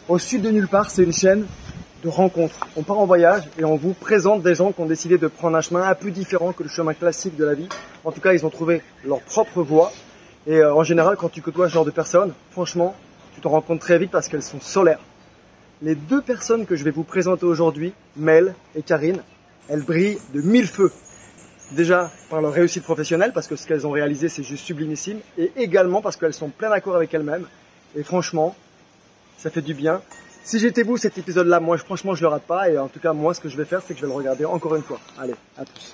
Au sud de nulle part, c'est une chaîne de rencontres. On part en voyage et on vous présente des gens qui ont décidé de prendre un chemin un peu différent que le chemin classique de la vie. En tout cas, ils ont trouvé leur propre voie. Et en général, quand tu côtoies ce genre de personnes, franchement, tu t'en rends compte très vite parce qu'elles sont solaires. Les deux personnes que je vais vous présenter aujourd'hui, Mel et Karine, elles brillent de mille feux. Déjà par leur réussite professionnelle, parce que ce qu'elles ont réalisé, c'est juste sublimissime. Et également parce qu'elles sont plein d'accord avec elles-mêmes. Et franchement, ça fait du bien. Si j'étais vous, cet épisode-là, moi, franchement, je le rate pas. Et en tout cas, moi, ce que je vais faire, c'est que je vais le regarder encore une fois. Allez, à plus.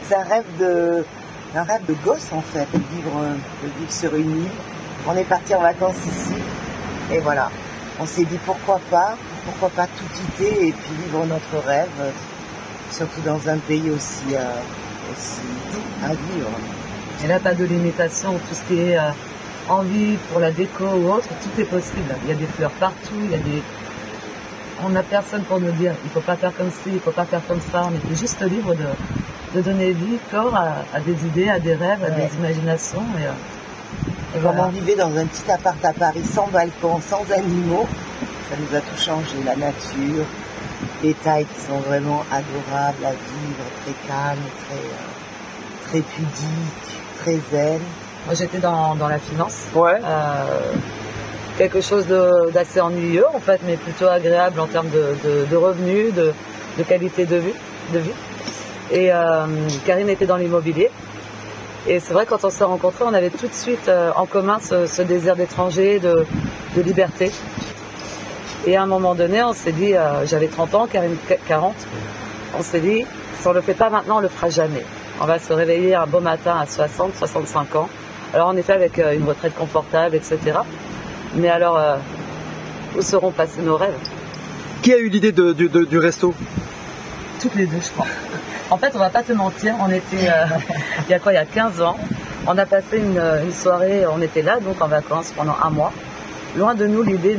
C'est un rêve de gosse, en fait, de vivre sur une île. On est parti en vacances ici. Et voilà. On s'est dit pourquoi pas tout quitter et puis vivre notre rêve, surtout dans un pays aussi doux à vivre. Et là, pas de limitation, tout ce qui est envie pour la déco ou autre, tout est possible. Il y a des fleurs partout, on n'a personne pour nous dire, il faut pas faire comme ci, il faut pas faire comme ça. On était juste libre de donner vie, corps à des idées, à des rêves, à des imaginations. Et voilà. On vivait dans un petit appart à Paris, sans balcon, sans animaux. Ça nous a tout changé, la nature, les tailles qui sont vraiment adorables à vivre, très calme, très pudique, très zen. Moi j'étais dans la finance, ouais. Quelque chose d'assez ennuyeux en fait, mais plutôt agréable en termes de revenus, de qualité de vie. Et Karine était dans l'immobilier. Et c'est vrai, quand on s'est rencontrés, on avait tout de suite en commun ce désir d'étranger, de liberté. Et à un moment donné, on s'est dit, j'avais 30 ans, Karine 40, on s'est dit, si on ne le fait pas maintenant, on ne le fera jamais. On va se réveiller un beau matin à 60, 65 ans. Alors en effet, avec une retraite confortable, etc. Mais alors, où seront passés nos rêves? Qui a eu l'idée du resto? Toutes les deux, je crois. En fait, on va pas te mentir, on était, il y a 15 ans, on a passé une soirée, on était là, donc en vacances pendant un mois. Loin de nous l'idée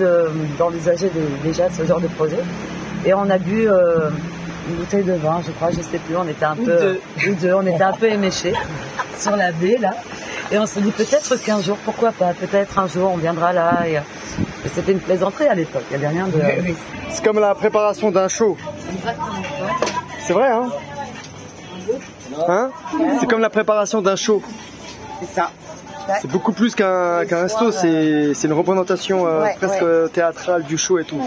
d'envisager déjà ce genre de projet. Et on a bu une bouteille de vin, je crois, je sais plus, on était un peu... on était un peu éméchés sur la baie, là. Et on s'est dit peut-être qu'un jour, pourquoi pas, peut-être un jour on viendra là. Et c'était une plaisanterie à l'époque, il n'y avait rien de... C'est comme la préparation d'un show. Exactement. C'est vrai, hein? Hein? C'est comme la préparation d'un show. C'est ça. C'est beaucoup plus qu'un resto, c'est une représentation presque théâtrale du show et tout.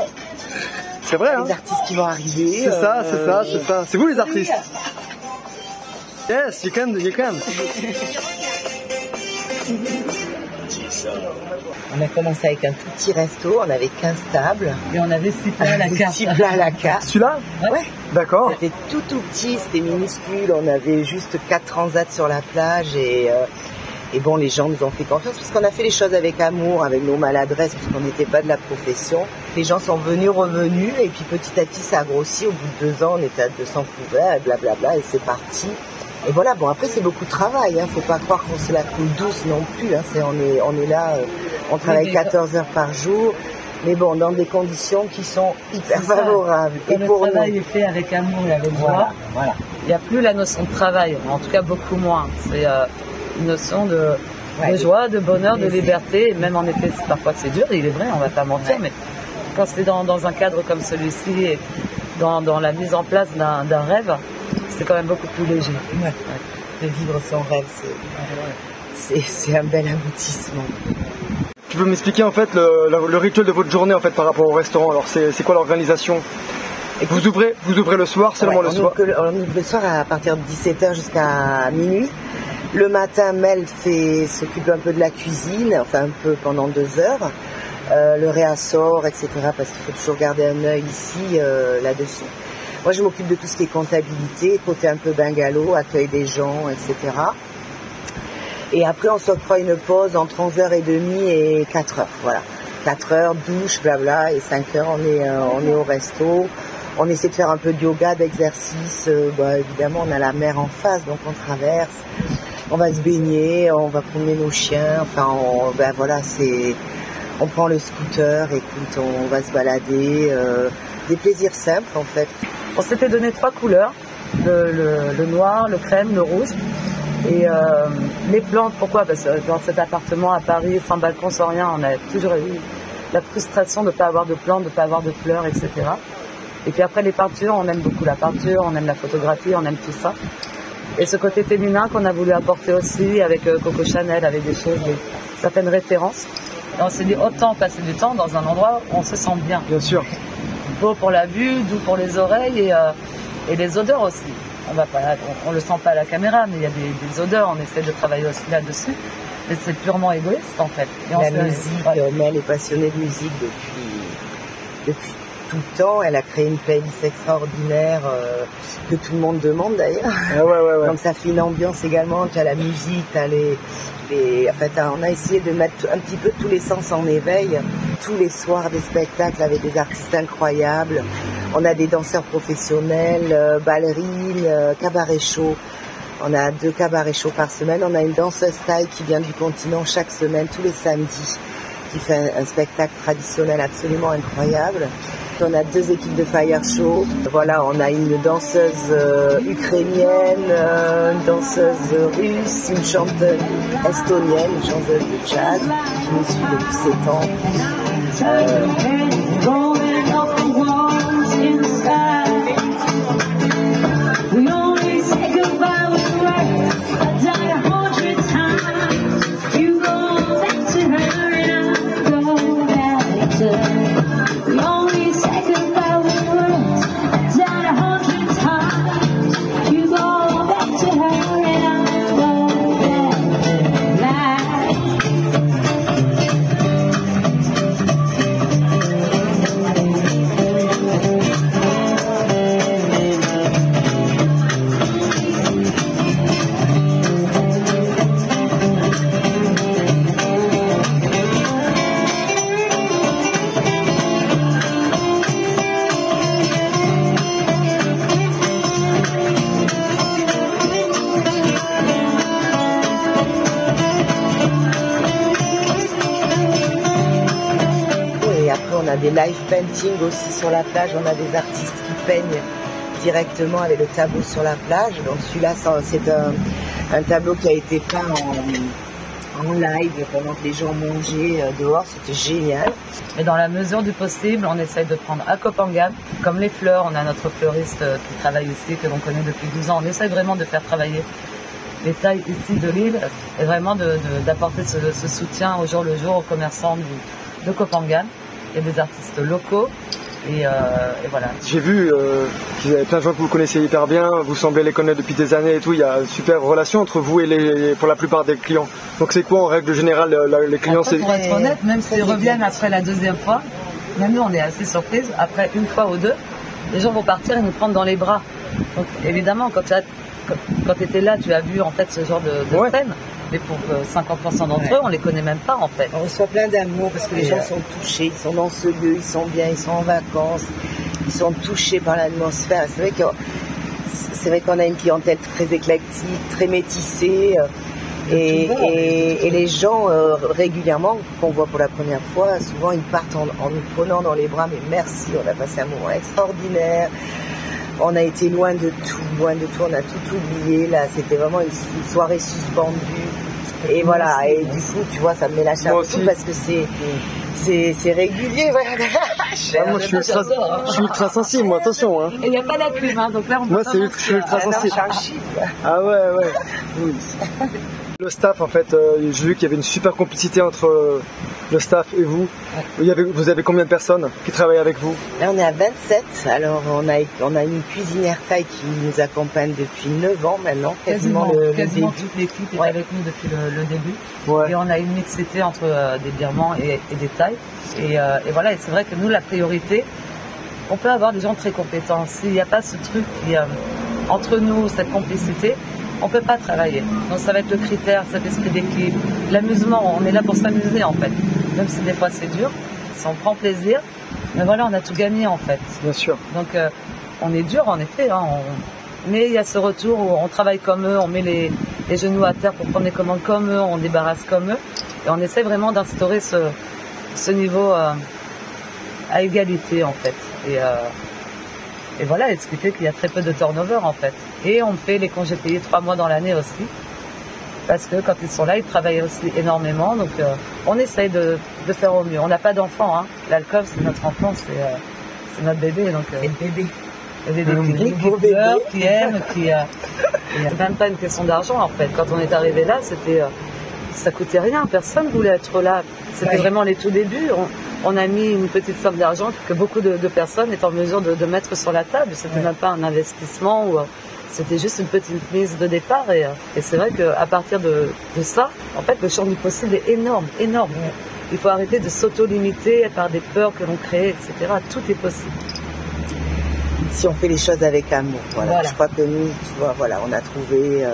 C'est vrai, hein? Les artistes qui vont arriver. C'est ça, c'est ça, c'est ça. C'est vous les artistes? Yes, you can. On a commencé avec un tout petit resto, on avait 15 tables. Et on avait 6 plats à la carte. 6 plats à la carte. Celui-là? Ouais. D'accord. C'était tout petit, c'était minuscule. On avait juste 4 transats sur la plage et bon, les gens nous ont fait confiance parce qu'on a fait les choses avec amour, avec nos maladresses, parce qu'on n'était pas de la profession. Les gens sont venus, revenus, et puis petit à petit, ça a grossi. Au bout de 2 ans, on était à 200 couverts, et blablabla, et c'est parti. Et voilà, bon, après, c'est beaucoup de travail, hein. Faut pas croire qu'on se la coule douce non plus, hein. On est là, on travaille 14 heures par jour, mais bon, dans des conditions qui sont hyper favorables. Et le travail est fait avec amour et avec joie. Voilà. Il n'y a plus la notion de travail, en tout cas beaucoup moins. C'est une notion de joie, de bonheur, de liberté. Et même en effet, parfois c'est dur, il est vrai, on va pas mentir, mais quand c'est dans un cadre comme celui-ci et dans la mise en place d'un rêve, c'est quand même beaucoup plus léger. Ouais. De vivre son rêve, c'est un bel aboutissement. Tu peux m'expliquer en fait le rituel de votre journée en fait par rapport au restaurant? Alors c'est quoi l'organisation? Vous ouvrez le soir, seulement le soir? On ouvre le soir à partir de 17h jusqu'à minuit. Le matin, Mel s'occupe un peu de la cuisine, enfin un peu pendant 2 heures. Le réassort, etc. parce qu'il faut toujours garder un œil ici, là-dessus. Moi, je m'occupe de tout ce qui est comptabilité, côté un peu bungalow, accueil des gens, etc. Et après, on s'octroie une pause entre 11h30 et 4h. Voilà. 4h, douche, blabla, et 5h, on est au resto. On essaie de faire un peu de yoga, d'exercice. Évidemment, on a la mer en face, donc on traverse. On va se baigner, on va promener nos chiens. Enfin, on prend le scooter, écoute, on va se balader. Des plaisirs simples, en fait. On s'était donné 3 couleurs. Le noir, le crème, le rouge. Et les plantes, pourquoi? Parce que dans cet appartement à Paris, sans balcon, sans rien, on a toujours eu la frustration de ne pas avoir de plantes, de ne pas avoir de fleurs, etc. Et puis après les peintures, on aime beaucoup la peinture, on aime la photographie, on aime tout ça. Et ce côté féminin qu'on a voulu apporter aussi avec Coco Chanel, avec des choses, certaines références. Et on s'est dit autant passer du temps dans un endroit où on se sent bien. Bien sûr. Beau pour la vue, doux pour les oreilles et les odeurs aussi. On le sent pas à la caméra, mais il y a des odeurs, on essaie de travailler aussi là-dessus. Mais c'est purement égoïste en fait. Et la musique, Mel est passionnée de musique depuis tout le temps. Elle a créé une playlist extraordinaire que tout le monde demande d'ailleurs. Ah ouais. Donc ça fait une ambiance également, tu as la musique, tu as on a essayé de mettre un petit peu tous les sens en éveil. Tous les soirs des spectacles avec des artistes incroyables. On a des danseurs professionnels, ballerines, cabaret show. On a 2 cabarets shows par semaine. On a une danseuse thaï qui vient du continent chaque semaine, tous les samedis, qui fait un spectacle traditionnel absolument incroyable. On a 2 équipes de fire show. Voilà, on a une danseuse ukrainienne, une danseuse russe, une chanteuse estonienne, une chanteuse de jazz qui nous suit depuis 7 ans. On a des live painting aussi sur la plage, on a des artistes qui peignent directement avec le tableau sur la plage. Donc celui-là, c'est un tableau qui a été peint en live pendant que les gens mangeaient dehors, c'était génial. Et dans la mesure du possible, on essaye de prendre à Kopangan, comme les fleurs, on a notre fleuriste qui travaille ici, que l'on connaît depuis 12 ans, on essaye vraiment de faire travailler les tailles ici de l'île et vraiment d'apporter ce soutien au jour le jour aux commerçants de Kopangan. Il y a des artistes locaux et voilà. J'ai vu qu'il y avait plein de gens que vous connaissez hyper bien, vous semblez les connaître depuis des années et tout, il y a une super relation entre vous et pour la plupart des clients. Donc c'est quoi en règle générale les clients? Après, pour être honnête, même s'ils reviennent après la 2e fois, même nous on est assez surprise, après 1 fois ou 2, les gens vont partir et nous prendre dans les bras. Donc évidemment quand tu étais là, tu as vu en fait ce genre de scène. Mais pour 50% d'entre eux, on les connaît même pas en fait. On reçoit plein d'amour parce que les gens sont touchés, ils sont dans ce lieu, ils sont bien, ils sont en vacances, ils sont touchés par l'atmosphère. C'est vrai qu'on a une clientèle très éclectique, très métissée. Et les gens régulièrement, qu'on voit pour la première fois, souvent ils partent en nous prenant dans les bras. Mais merci, on a passé un moment extraordinaire. On a été loin de tout, on a tout oublié. Là, c'était vraiment une soirée suspendue. Et voilà, et du coup, tu vois, ça me met la chair parce que c'est régulier. Voilà. Moi, je suis ultra sensible, moi, attention. Hein. Et il n'y a pas la clim, hein, donc là, on peut moi, je suis ultra sensible. Ah ouais. Le staff, en fait, j'ai vu qu'il y avait une super complicité entre le staff et vous. Ouais. Vous avez combien de personnes qui travaillent avec vous? Là, on est à 27. Alors, on a une cuisinière taille qui nous accompagne depuis 9 ans maintenant, quasiment toute l'équipe est avec nous depuis le début. Ouais. Et on a une mixité entre des birmans et des thaïs. Et voilà, et c'est vrai que nous, la priorité, on peut avoir des gens très compétents. S'il n'y a pas ce truc entre nous, cette complicité, on ne peut pas travailler. Donc ça va être le critère, cet esprit d'équipe, l'amusement. On est là pour s'amuser en fait. Même si des fois c'est dur, si on prend plaisir, mais voilà, on a tout gagné en fait. Bien sûr. Donc on est dur en effet, hein, mais il y a ce retour où on travaille comme eux, on met les genoux à terre pour prendre les commandes comme eux, on débarrasse comme eux. Et on essaie vraiment d'instaurer ce niveau à égalité en fait. Et voilà, et ce qui fait qu'il y a très peu de turnover en fait. Et on fait les congés payés 3 mois dans l'année aussi. Parce que quand ils sont là, ils travaillent aussi énormément. Donc on essaye de faire au mieux. On n'a pas d'enfant, hein. L'alcool, c'est notre enfant, c'est notre bébé. Donc, c'est le bébé. Le bébé qui pleure, qui aime, il n'y a même pas une question d'argent en fait. Quand on est arrivé là, ça coûtait rien. Personne ne voulait être là. C'était vraiment les tout débuts. On a mis une petite somme d'argent que beaucoup de personnes étaient en mesure de mettre sur la table. C'était même pas un investissement ou c'était juste une petite mise de départ. Et c'est vrai qu'à partir de ça, en fait, le champ du possible est énorme, énorme. Il faut arrêter de s'auto-limiter par des peurs que l'on crée, etc. Tout est possible. Si on fait les choses avec amour, voilà. Je crois que nous, tu vois, voilà, on a trouvé...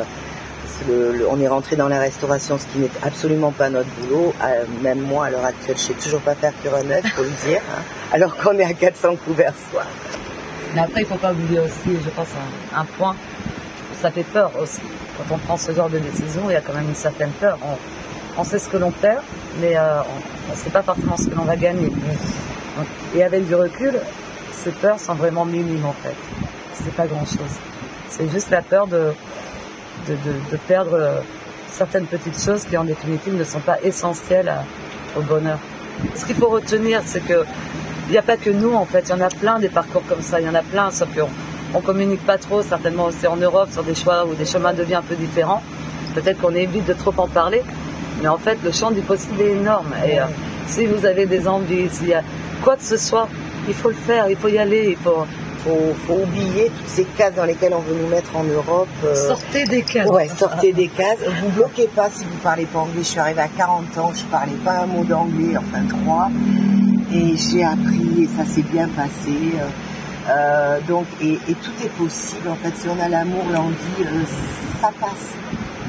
on est rentré dans la restauration, ce qui n'est absolument pas notre boulot. Même moi, à l'heure actuelle, je ne sais toujours pas faire cuire un œuf, il faut le dire. Hein, alors qu'on est à 400 couverts soir. Mais après, il ne faut pas oublier aussi, je pense, un point. Ça fait peur aussi. Quand on prend ce genre de décision, il y a quand même une certaine peur. On sait ce que l'on perd, mais on ne sait pas forcément ce que l'on va gagner. Donc, et avec du recul, ces peurs sont vraiment minimes en fait. C'est pas grand-chose. C'est juste la peur de perdre certaines petites choses qui en définitive ne sont pas essentielles au bonheur. Ce qu'il faut retenir, c'est que il n'y a pas que nous en fait, il y en a plein des parcours comme ça, il y en a plein, sauf qu'on ne communique pas trop, certainement aussi en Europe, sur des choix ou des chemins de vie un peu différents. Peut-être qu'on évite de trop en parler, mais en fait le champ du possible est énorme. Et si vous avez des envies, s'il y a quoi que ce soit, il faut le faire, il faut y aller, il faut oublier toutes ces cases dans lesquelles on veut nous mettre en Europe. Sortez des cases. Ouais, sortez des cases. Vous bloquez pas si vous parlez pas anglais. Je suis arrivée à 40 ans, je parlais pas un mot d'anglais, enfin 3. Et j'ai appris et ça s'est bien passé. Donc, et tout est possible en fait. Si on a l'amour, là on dit ça passe.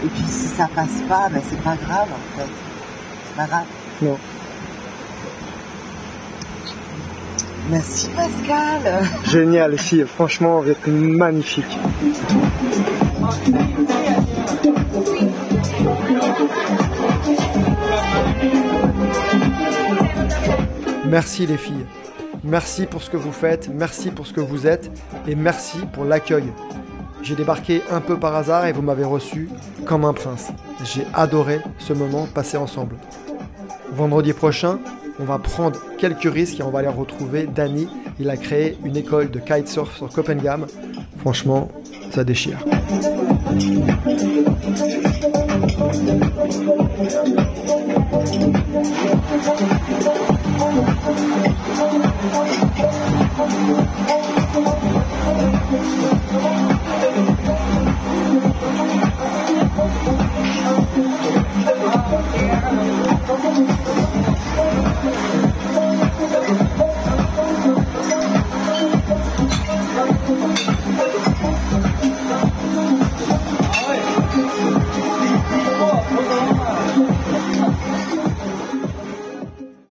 Et puis si ça passe pas, ben c'est pas grave en fait. C'est pas grave. Non. Merci Pascal. Génial les filles, franchement vous êtes magnifiques. Merci les filles, merci pour ce que vous faites, merci pour ce que vous êtes et merci pour l'accueil. J'ai débarqué un peu par hasard et vous m'avez reçu comme un prince. J'ai adoré ce moment passé ensemble. Vendredi prochain, on va prendre quelques risques et on va aller retrouver Danny. Il a créé une école de kitesurf sur Copenhague. Franchement, ça déchire.